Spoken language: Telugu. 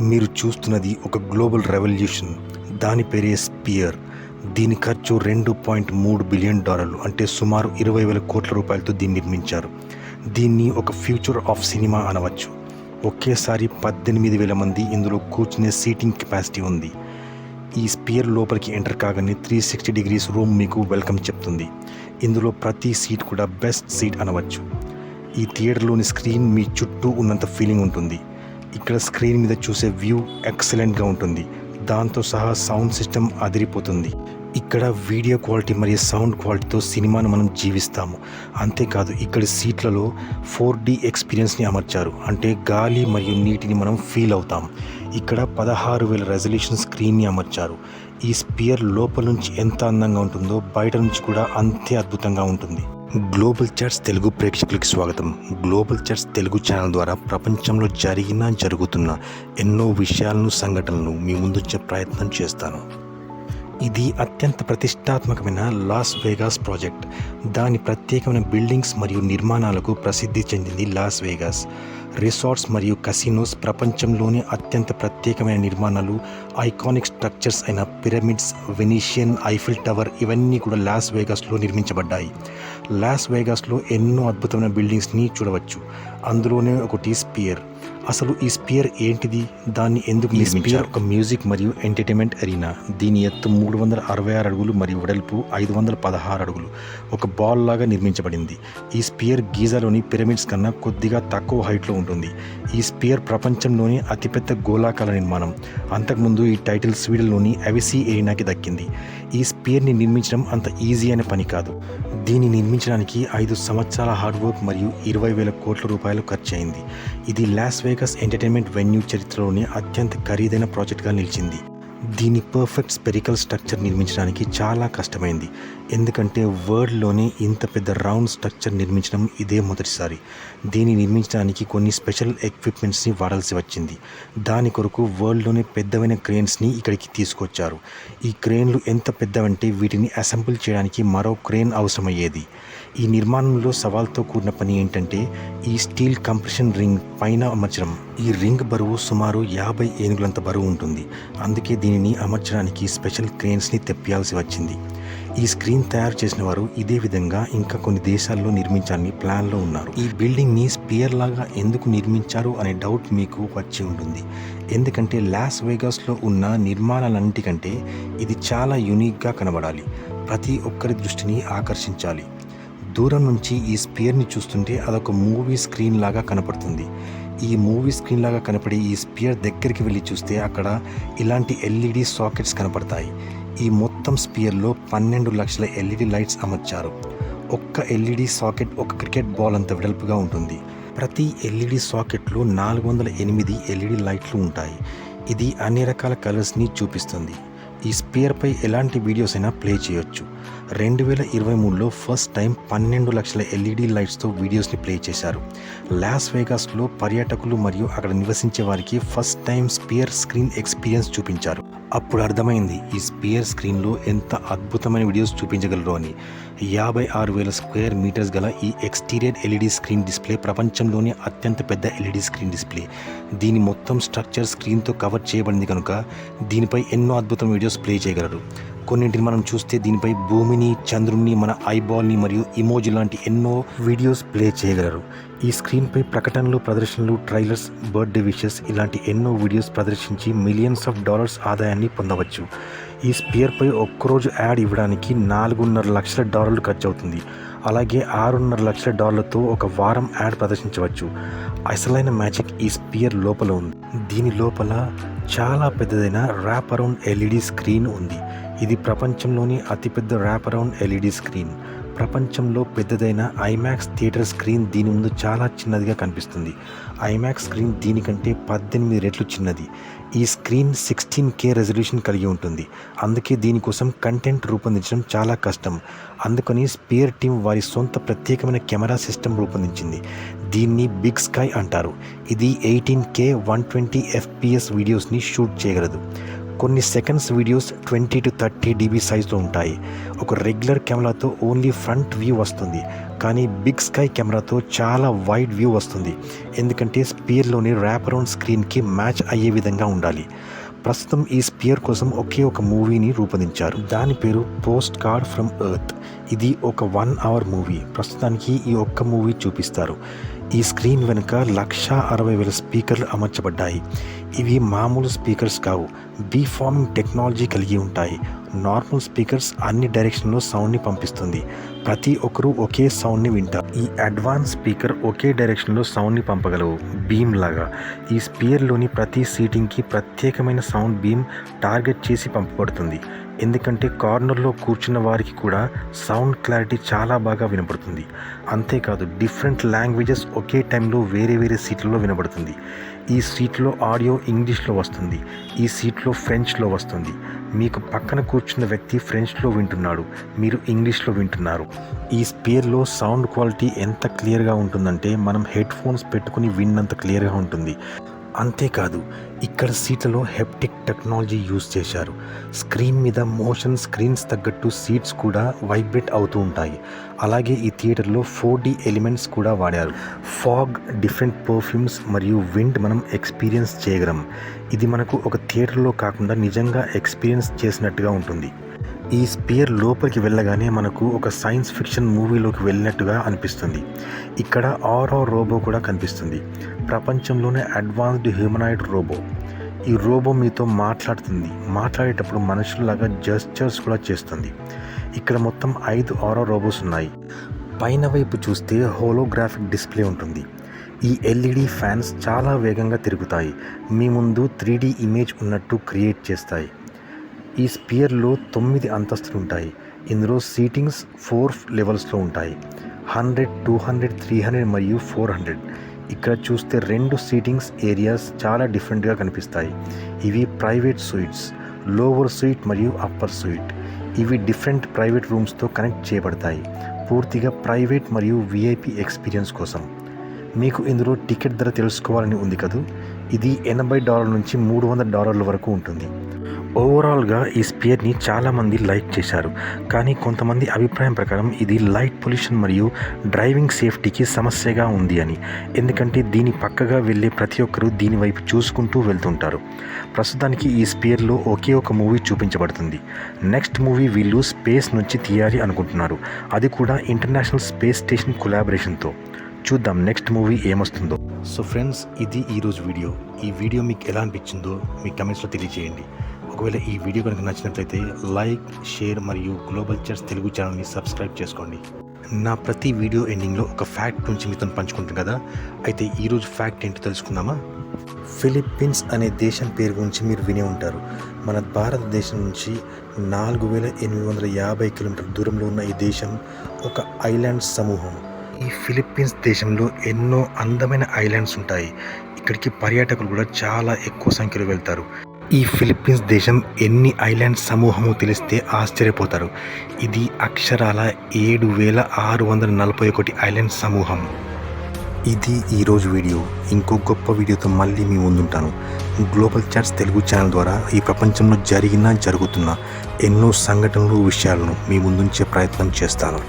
మీరు చూస్తున్నది ఒక గ్లోబల్ రెవల్యూషన్. దాని పేరే స్పియర్. దీని ఖర్చు $2.3 బిలియన్, అంటే సుమారు 20,000 కోట్ల రూపాయలతో దీన్ని నిర్మించారు. దీన్ని ఒక ఫ్యూచర్ ఆఫ్ సినిమా అనవచ్చు. ఒకేసారి 18,000 మంది ఇందులో కూర్చునే సీటింగ్ కెపాసిటీ ఉంది. ఈ స్పియర్ లోపలికి ఎంటర్ కాగానే 360 డిగ్రీస్ రూమ్ మీకు వెల్కమ్ చెప్తుంది. ఇందులో ప్రతి సీట్ కూడా బెస్ట్ సీట్ అనవచ్చు. ఈ థియేటర్లోని స్క్రీన్ మీ చుట్టూ ఉన్నంత ఫీలింగ్ ఉంటుంది. ఇక్కడ స్క్రీన్ మీద చూసే వ్యూ ఎక్సలెంట్గా ఉంటుంది. దాంతో సహా సౌండ్ సిస్టమ్ అదిరిపోతుంది. ఇక్కడ వీడియో క్వాలిటీ మరియు సౌండ్ క్వాలిటీతో సినిమాను మనం జీవిస్తాము. అంతేకాదు ఇక్కడి సీట్లలో 4D ఎక్స్పీరియన్స్ని అమర్చారు. అంటే గాలి మరియు నీటిని మనం ఫీల్ అవుతాం. ఇక్కడ 16,000 రెజల్యూషన్ స్క్రీన్ని అమర్చారు. ఈ స్పియర్ లోపల నుంచి ఎంత అందంగా ఉంటుందో బయట నుంచి కూడా అంతే అద్భుతంగా ఉంటుంది. గ్లోబల్ చాట్స్ తెలుగు ప్రేక్షకులకి స్వాగతం. గ్లోబల్ చాట్స్ తెలుగు ఛానల్ ద్వారా ప్రపంచంలో జరుగుతున్న ఎన్నో విషయాలను, సంఘటనలను మీ ముందుంచే ప్రయత్నం చేస్తాను. ఇది అత్యంత ప్రతిష్టాత్మకమైన లాస్ వేగాస్ ప్రాజెక్ట్. దాని ప్రత్యేకమైన బిల్డింగ్స్ మరియు నిర్మాణాలకు ప్రసిద్ధి చెందింది లాస్ వేగాస్. రిసార్ట్స్ మరియు కసినోస్, ప్రపంచంలోని అత్యంత ప్రత్యేకమైన నిర్మాణాలు, ఐకానిక్ స్ట్రక్చర్స్ అయిన పిరమిడ్స్, వెనీషియన్, ఐఫిల్ టవర్ ఇవన్నీ కూడా లాస్ వేగాస్లో నిర్మించబడ్డాయి. లాస్ వేగాస్లో ఎన్నో అద్భుతమైన బిల్డింగ్స్ని చూడవచ్చు. అందులోనే ఒకటి స్పియర్. అసలు ఈ స్పియర్ ఏంటిది, దాన్ని ఎందుకు నిర్మించారు? ఒక మ్యూజిక్ మరియు ఎంటర్టైన్మెంట్ అరీనా. దీని ఎత్తు 366 అడుగులు మరియు వెడల్పు 516 అడుగులు. ఒక బాల్ లాగా నిర్మించబడింది. ఈ స్పియర్ గీజాలోని పిరమిడ్స్ కన్నా కొద్దిగా తక్కువ హైట్లో ఉంటుంది. ఈ స్పియర్ ప్రపంచంలోని అతిపెద్ద గోళాకార నిర్మాణం. అంతకుముందు ఈ టైటిల్ స్వీడన్లోని అవిసీ ఎరీనాకి దక్కింది. ఈ స్పియర్ని నిర్మించడం అంత ఈజీ అనే పని కాదు. దీన్ని నిర్మించడానికి 5 సంవత్సరాల హార్డ్ వర్క్ మరియు 20,000 కోట్ల రూపాయలు ఖర్చు అయింది. ఇది లాస్ వేగాస్ ఎంటర్టైన్మెంట్ వెన్యూ చరిత్రలోని అత్యంత ఖరీదైన ప్రాజెక్ట్గా నిలిచింది. దీని పర్ఫెక్ట్ స్పెరికల్ స్ట్రక్చర్ నిర్మించడానికి చాలా కష్టమైంది. ఎందుకంటే వరల్డ్లోనే ఇంత పెద్ద రౌండ్ స్ట్రక్చర్ నిర్మించడం ఇదే మొదటిసారి. దీన్ని నిర్మించడానికి కొన్ని స్పెషల్ ఎక్విప్మెంట్స్ని వాడాల్సి వచ్చింది. దాని కొరకు వరల్డ్లోనే పెద్దవైన క్రేన్స్ని ఇక్కడికి తీసుకొచ్చారు. ఈ క్రేన్లు ఎంత పెద్దవంటే వీటిని అసెంబుల్ చేయడానికి మరో క్రేన్ అవసరమయ్యేది. ఈ నిర్మాణంలో సవాల్తో కూడిన పని ఏంటంటే ఈ స్టీల్ కంప్రెషన్ రింగ్ పైన అమర్చడం. ఈ రింగ్ బరువు సుమారు 50 ఏనుగులంత బరువు ఉంటుంది. అందుకే దీనిని అమర్చడానికి స్పెషల్ క్రేన్స్ని తెప్పియాల్సి వచ్చింది. ఈ స్క్రీన్ తయారు చేసిన వారు ఇదే విధంగా ఇంకా కొన్ని దేశాల్లో నిర్మించాలని ప్లాన్లో ఉన్నారు. ఈ బిల్డింగ్ని స్పియర్ లాగా ఎందుకు నిర్మించారు అనే డౌట్ మీకు వచ్చి ఉంటుంది. ఎందుకంటే లాస్ వేగాస్లో ఉన్న నిర్మాణాలన్నిటికంటే ఇది చాలా యూనిక్గా కనబడాలి. ప్రతి ఒక్కరి దృష్టిని ఆకర్షించాలి. దూరం నుంచి ఈ స్పియర్ని చూస్తుంటే అదొక మూవీ స్క్రీన్ లాగా కనపడుతుంది. ఈ మూవీ స్క్రీన్ లాగా కనపడి ఈ స్పియర్ దగ్గరికి వెళ్ళి చూస్తే అక్కడ ఇలాంటి ఎల్ఈడి సాకెట్స్ కనపడతాయి. ఈ మొత్తం స్పియర్లో 12 లక్షల ఎల్ఈడి లైట్స్ అమర్చారు. ఒక్క ఎల్ఈడి సాకెట్ ఒక క్రికెట్ బాల్ అంత వెడల్పుగా ఉంటుంది. ప్రతి ఎల్ఈడి సాకెట్లో 408 ఎల్ఈడి లైట్లు ఉంటాయి. ఇది అన్ని రకాల కలర్స్ని చూపిస్తుంది. ఈ స్పియర్పై ఎలాంటి వీడియోస్ అయినా ప్లే చేయొచ్చు. 2023లో ఫస్ట్ టైం 12 లక్షల ఎల్ఈడి లైట్స్తో వీడియోస్ని ప్లే చేశారు. లాస్ వేగాస్లో పర్యాటకులు మరియు అక్కడ నివసించే వారికి first time sphere screen experience చూపించారు. అప్పుడు అర్థమైంది ఈ స్పియర్ స్క్రీన్లో ఎంత అద్భుతమైన వీడియోస్ చూపించగలరు అని. 56,000 స్క్వేర్ మీటర్స్ గల ఈ ఎక్స్టీరియర్ ఎల్ఈడి స్క్రీన్ డిస్ప్లే ప్రపంచంలోనే అత్యంత పెద్ద ఎల్ఈడి స్క్రీన్ డిస్ప్లే. దీని మొత్తం స్ట్రక్చర్ స్క్రీన్తో కవర్ చేయబడింది కనుక దీనిపై ఎన్నో అద్భుతమైన వీడియోస్ ప్లే చేయగలరు. కొన్నింటిని మనం చూస్తే దీనిపై భూమిని, చంద్రుణ్ణి, మన ఐబాల్ని మరియు ఇమోజీ లాంటి ఎన్నో వీడియోస్ ప్లే చేయగలరు. ఈ స్క్రీన్పై ప్రకటనలు, ప్రదర్శనలు, ట్రైలర్స్, బర్త్డే విషెస్ ఇలాంటి ఎన్నో వీడియోస్ ప్రదర్శించి మిలియన్స్ ఆఫ్ డాలర్స్ ఆదాయాన్ని పొందవచ్చు. ఈ స్పియర్పై ఒక్కరోజు యాడ్ ఇవ్వడానికి $4.5 లక్షల ఖర్చు అవుతుంది. అలాగే $6.5 లక్షలతో ఒక వారం యాడ్ ప్రదర్శించవచ్చు. అసలైన మ్యాజిక్ ఈ స్పియర్ లోపల ఉంది. దీని లోపల చాలా పెద్దదైన ర్యాప్ అరౌండ్ ఎల్ఈడి స్క్రీన్ ఉంది. ఇది ప్రపంచంలోని అతిపెద్ద ర్యాప్ అరౌండ్ ఎల్ఈడి స్క్రీన్. ప్రపంచంలో పెద్దదైన ఐమాక్స్ థియేటర్ స్క్రీన్ దీని ముందు చాలా చిన్నదిగా కనిపిస్తుంది. ఐమాక్స్ స్క్రీన్ దీనికంటే 18 రెట్లు చిన్నది. ఈ స్క్రీన్ 16K రెజల్యూషన్ కలిగి ఉంటుంది. అందుకే దీనికోసం కంటెంట్ రూపొందించడం చాలా కష్టం. అందుకని స్పియర్ టీం వారి సొంత ప్రత్యేకమైన కెమెరా సిస్టమ్ రూపొందించింది. దీన్ని బిగ్ స్కై అంటారు. ఇది 18K 120 FPS వీడియోస్ని షూట్ చేయగలదు. కొన్ని సెకండ్స్ వీడియోస్ 20 to 30 dB సైజులో ఉంటాయి. ఒక రెగ్యులర్ కెమెరాతో ఓన్లీ ఫ్రంట్ వ్యూ వస్తుంది, కానీ బిగ్ స్కై కెమెరాతో చాలా వైడ్ వ్యూ వస్తుంది. ఎందుకంటే స్పియర్లోని ర్యాప్ అరౌండ్ స్క్రీన్కి మ్యాచ్ అయ్యే విధంగా ఉండాలి. ప్రస్తుతం ఈ స్పియర్ కోసం ఒకే ఒక మూవీని రూపొందించారు. దాని పేరు పోస్ట్ కార్డ్ ఫ్రమ్ ఎర్త్. ఇది ఒక 1 hour మూవీ. ప్రస్తుతానికి ఈ ఒక్క మూవీ చూపిస్తారు. ఈ స్క్రీన్ వెనుక 1,60,000 స్పీకర్లు అమర్చబడ్డాయి. ఇవి మామూలు స్పీకర్స్ కావు, బీఫార్మింగ్ టెక్నాలజీ కలిగి ఉంటాయి. నార్మల్ స్పీకర్స్ అన్ని డైరెక్షన్లో సౌండ్ని పంపిస్తుంది. ప్రతి ఒక్కరూ ఒకే సౌండ్ని వింటారు. ఈ అడ్వాన్స్ స్పీకర్ ఒకే డైరెక్షన్లో సౌండ్ని పంపగలవు, బీమ్ లాగా. ఈ స్పియర్లోని ప్రతి సీటింగ్కి ప్రత్యేకమైన సౌండ్ బీమ్ టార్గెట్ చేసి పంపబడుతుంది. ఎందుకంటే కార్నర్లో కూర్చున్న వారికి కూడా సౌండ్ క్లారిటీ చాలా బాగా వినపడుతుంది. అంతేకాదు డిఫరెంట్ లాంగ్వేజెస్ ఒకే టైంలో వేరే వేరే సీట్లలో వినబడుతుంది. ఈ సీట్లో ఆడియో ఇంగ్లీష్లో వస్తుంది, ఈ సీట్లో ఫ్రెంచ్లో వస్తుంది. మీకు పక్కన కూర్చున్న వ్యక్తి ఫ్రెంచ్లో వింటున్నాడు, మీరు ఇంగ్లీష్లో వింటున్నారు. ఈ స్పీయర్లో సౌండ్ క్వాలిటీ ఎంత క్లియర్గా ఉంటుందంటే మనం హెడ్ ఫోన్స్ పెట్టుకుని విన్నంత క్లియర్గా ఉంటుంది. అంతేకాదు ఇక్కడ సీట్లలో హెప్టిక్ టెక్నాలజీ యూజ్ చేశారు. స్క్రీన్ మీద మోషన్ స్క్రీన్స్ తగ్గట్టు సీట్స్ కూడా వైబ్రేట్ అవుతూ ఉంటాయి. అలాగే ఈ థియేటర్లో 4D ఎలిమెంట్స్ కూడా వాడారు. ఫాగ్, డిఫరెంట్ పర్ఫ్యూమ్స్ మరియు విండ్ మనం ఎక్స్పీరియన్స్ చేయగలం. ఇది మనకు ఒక థియేటర్లో కాకుండా నిజంగా ఎక్స్పీరియన్స్ చేసినట్టుగా ఉంటుంది. ఈ స్పియర్ లోపలికి వెళ్ళగానే మనకు ఒక సైన్స్ ఫిక్షన్ మూవీలోకి వెళ్ళినట్టుగా అనిపిస్తుంది. ఇక్కడ ఆరో రోబో కూడా కనిపిస్తుంది, ప్రపంచంలోనే అడ్వాన్స్డ్ హ్యూమనాయిడ్ రోబో. ఈ రోబో మీతో మాట్లాడుతుంది, మాట్లాడేటప్పుడు మనుషుల్లాగా జెస్చర్స్ కూడా చేస్తుంది. ఇక్కడ మొత్తం 5 ఆరో రోబోస్ ఉన్నాయి. పైన వైపు చూస్తే హోలోగ్రాఫిక్ డిస్ప్లే ఉంటుంది. ఈ LED ఫ్యాన్స్ చాలా వేగంగా తిరుగుతాయి, మీ ముందు 3D ఇమేజ్ ఉన్నట్టు క్రియేట్ చేస్తాయి. ఈ స్పియర్లో 9 అంతస్తులు ఉంటాయి. ఇందులో సీటింగ్స్ 4 లెవెల్స్లో ఉంటాయి, 100, 200, 300 మరియు 400. ఇక్కడ చూస్తే 2 సీటింగ్స్ ఏరియాస్ చాలా డిఫరెంట్గా కనిపిస్తాయి. ఇవి ప్రైవేట్ సూయిట్స్, లోవర్ సూయిట్ మరియు అప్పర్ సూయిట్. ఇవి డిఫరెంట్ ప్రైవేట్ రూమ్స్తో కనెక్ట్ చేయబడతాయి, పూర్తిగా ప్రైవేట్ మరియు VIP ఎక్స్పీరియన్స్ కోసం. మీకు ఇందులో టికెట్ ధర తెలుసుకోవాలని ఉంది కదూ. ఇది $80 నుంచి $300 వరకు ఉంటుంది. ఓవరాల్గా ఈ స్పియర్ని చాలామంది లైక్ చేశారు, కానీ కొంతమంది అభిప్రాయం ప్రకారం ఇది లైట్ పొల్యూషన్ మరియు డ్రైవింగ్ సేఫ్టీకి సమస్యగా ఉంది అని. ఎందుకంటే దీని పక్కగా వెళ్ళే ప్రతి ఒక్కరూ దీని వైపు చూసుకుంటూ వెళ్తుంటారు. ప్రస్తుతానికి ఈ స్పియర్లో ఒకే ఒక మూవీ చూపించబడుతుంది. నెక్స్ట్ మూవీ వీళ్ళు స్పేస్ నుంచి తీయాలి అనుకుంటున్నారు, అది కూడా ఇంటర్నేషనల్ స్పేస్ స్టేషన్ కొలాబరేషన్తో. చూద్దాం నెక్స్ట్ మూవీ ఏమొస్తుందో. సో ఫ్రెండ్స్, ఇది ఈరోజు వీడియో. ఈ వీడియో మీకు ఎలా అనిపించిందో మీ కమెంట్స్లో తెలియజేయండి. ఒకవేళ ఈ వీడియో కనుక నచ్చినట్లయితే లైక్, షేర్ మరియు గ్లోబల్ చర్చ్ తెలుగు ఛానల్ని సబ్స్క్రైబ్ చేసుకోండి. నా ప్రతి వీడియో ఎండింగ్లో ఒక ఫ్యాక్ట్ గురించి మీతో పంచుకుంటాను కదా. అయితే ఈరోజు ఫ్యాక్ట్ ఏంటో తెలుసుకుందామా? ఫిలిప్పీన్స్ అనే దేశం పేరు గురించి మీరు వినే ఉంటారు. మన భారతదేశం నుంచి 4,850 కిలోమీటర్ల దూరంలో ఉన్న ఈ దేశం ఒక ఐలాండ్స్ సమూహం. ఈ ఫిలిప్పీన్స్ దేశంలో ఎన్నో అందమైన ఐలాండ్స్ ఉంటాయి. ఇక్కడికి పర్యాటకులు కూడా చాలా ఎక్కువ సంఖ్యలో వెళ్తారు. ఈ ఫిలిప్పీన్స్ దేశం ఎన్ని ఐలాండ్స్ సమూహమో తెలిస్తే ఆశ్చర్యపోతారు. ఇది అక్షరాల 7,641 ఐలాండ్స్ సమూహం. ఇది ఈరోజు వీడియో. ఇంకో గొప్ప వీడియోతో మళ్ళీ మీ ముందుంటాను. గ్లోబల్ చర్చ్ తెలుగు ఛానల్ ద్వారా ఈ ప్రపంచంలో జరుగుతున్న ఎన్నో సంఘటనలు, విషయాలను మీ ముందుంచే ప్రయత్నం చేస్తాను.